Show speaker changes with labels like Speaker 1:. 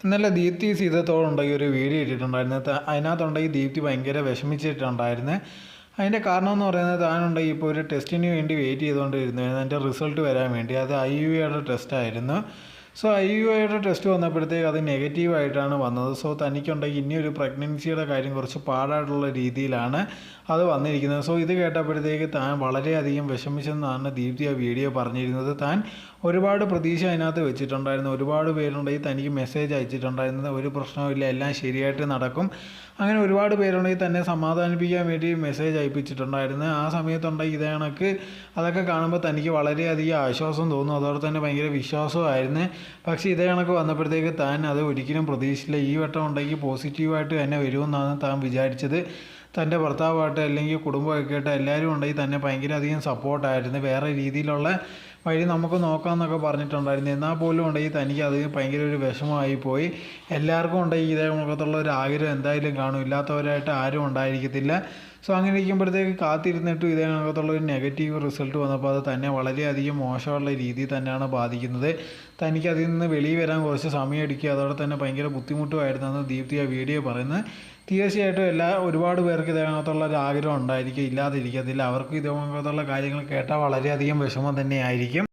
Speaker 1: ഇന്നലെ ദീപ്തി സീതത്തോടുണ്ടെങ്കിൽ ഒരു വീഡിയോ ഇട്ടിട്ടുണ്ടായിരുന്നു. അതിനകത്തുണ്ടെങ്കിൽ ദീപ്തി ഭയങ്കര വിഷമിച്ചിട്ടുണ്ടായിരുന്നു. അതിൻ്റെ കാരണം എന്ന് പറയുന്നത് താനുണ്ടെങ്കിൽ ഇപ്പോൾ ഒരു ടെസ്റ്റിന് വേണ്ടി വെയിറ്റ് ചെയ്തുകൊണ്ടിരുന്നു, അതിൻ്റെ റിസൾട്ട് വരാൻ വേണ്ടി. അത് IUIയുടെ ടെസ്റ്റായിരുന്നു. സോ IUIയുടെ ടെസ്റ്റ് വന്നപ്പോഴത്തേക്ക് അത് നെഗറ്റീവായിട്ടാണ് വന്നത്. സോ തനിക്കുണ്ടെങ്കിൽ ഇനിയൊരു പ്രഗ്നൻസിയുടെ കാര്യം കുറച്ച് പാടായിട്ടുള്ള രീതിയിലാണ് അത് വന്നിരിക്കുന്നത്. സോ ഇത് കേട്ടപ്പോഴത്തേക്ക് താൻ വളരെയധികം വിഷമിച്ചെന്നാണ് ദീപ്തി ആ വീഡിയോ പറഞ്ഞിരുന്നത്. താൻ ഒരുപാട് പ്രതീക്ഷ അതിനകത്ത് വെച്ചിട്ടുണ്ടായിരുന്നു. ഒരുപാട് പേരുണ്ടെങ്കിൽ തനിക്ക് മെസ്സേജ് അയച്ചിട്ടുണ്ടായിരുന്നത് ഒരു പ്രശ്നവുമില്ല, എല്ലാം ശരിയായിട്ട് നടക്കും, അങ്ങനെ ഒരുപാട് പേരുണ്ടെങ്കിൽ തന്നെ സമാധാനിപ്പിക്കാൻ വേണ്ടി മെസ്സേജ് അയപ്പിച്ചിട്ടുണ്ടായിരുന്നു. ആ സമയത്തുണ്ടെങ്കിൽ ഇതേ കണക്ക് അതൊക്കെ കാണുമ്പോൾ തനിക്ക് വളരെയധികം ആശ്വാസം തോന്നും, അതോടെ തന്നെ ഭയങ്കര വിശ്വാസമായിരുന്നു. പക്ഷേ ഇതേ കണക്ക് വന്നപ്പോഴത്തേക്ക് താൻ അത് ഒരിക്കലും പ്രതീക്ഷിച്ചില്ല. ഈ വട്ടം ഉണ്ടെങ്കിൽ പോസിറ്റീവായിട്ട് തന്നെ വരുമെന്നാണ് താൻ വിചാരിച്ചത്. തൻ്റെ ഭർത്താവായിട്ട് അല്ലെങ്കിൽ കുടുംബമൊക്കെ ആയിട്ട് എല്ലാവരും ഉണ്ടെങ്കിൽ തന്നെ ഭയങ്കര അധികം സപ്പോർട്ടായിരുന്നു. വേറെ രീതിയിലുള്ള വഴി നമുക്ക് നോക്കാമെന്നൊക്കെ പറഞ്ഞിട്ടുണ്ടായിരുന്നു. എന്നാൽ പോലും ഉണ്ടെങ്കിൽ തനിക്ക് അത് ഭയങ്കര ഒരു വിഷമമായി പോയി. എല്ലാവർക്കും ഉണ്ടെങ്കിൽ ഇതേ മുഖത്തുള്ള ഒരു ആഗ്രഹം എന്തായാലും കാണും, ഇല്ലാത്തവരായിട്ട് ആരും ഉണ്ടായിരിക്കത്തില്ല. സോ അങ്ങനെ ഇരിക്കുമ്പോഴത്തേക്ക് കാത്തിരുന്നിട്ടും ഇതേ കണക്കത്തുള്ള ഒരു നെഗറ്റീവ് റിസൾട്ട് വന്നപ്പോൾ അത് തന്നെ വളരെയധികം മോശമുള്ള രീതിയിൽ തന്നെയാണ് ബാധിക്കുന്നത്. തനിക്ക് അതിൽ നിന്ന് വെളിയിൽ വരാൻ കുറച്ച് സമയം എടുക്കുക, അതോടെ തന്നെ ഭയങ്കര ബുദ്ധിമുട്ടുമായിരുന്നെന്ന് ദീപ്തി ആ വീഡിയോ പറയുന്നത്. തീർച്ചയായിട്ടും ഒരുപാട് പേർക്ക് ഇതിനകത്തുള്ള ഒരു ആഗ്രഹം ഉണ്ടായിരിക്കും, ഇല്ലാതിരിക്കത്തില്ല. അവർക്ക് ഇതിനകത്തുള്ള കാര്യങ്ങൾ കേട്ടാൽ വളരെയധികം വിഷമം തന്നെയായിരിക്കും.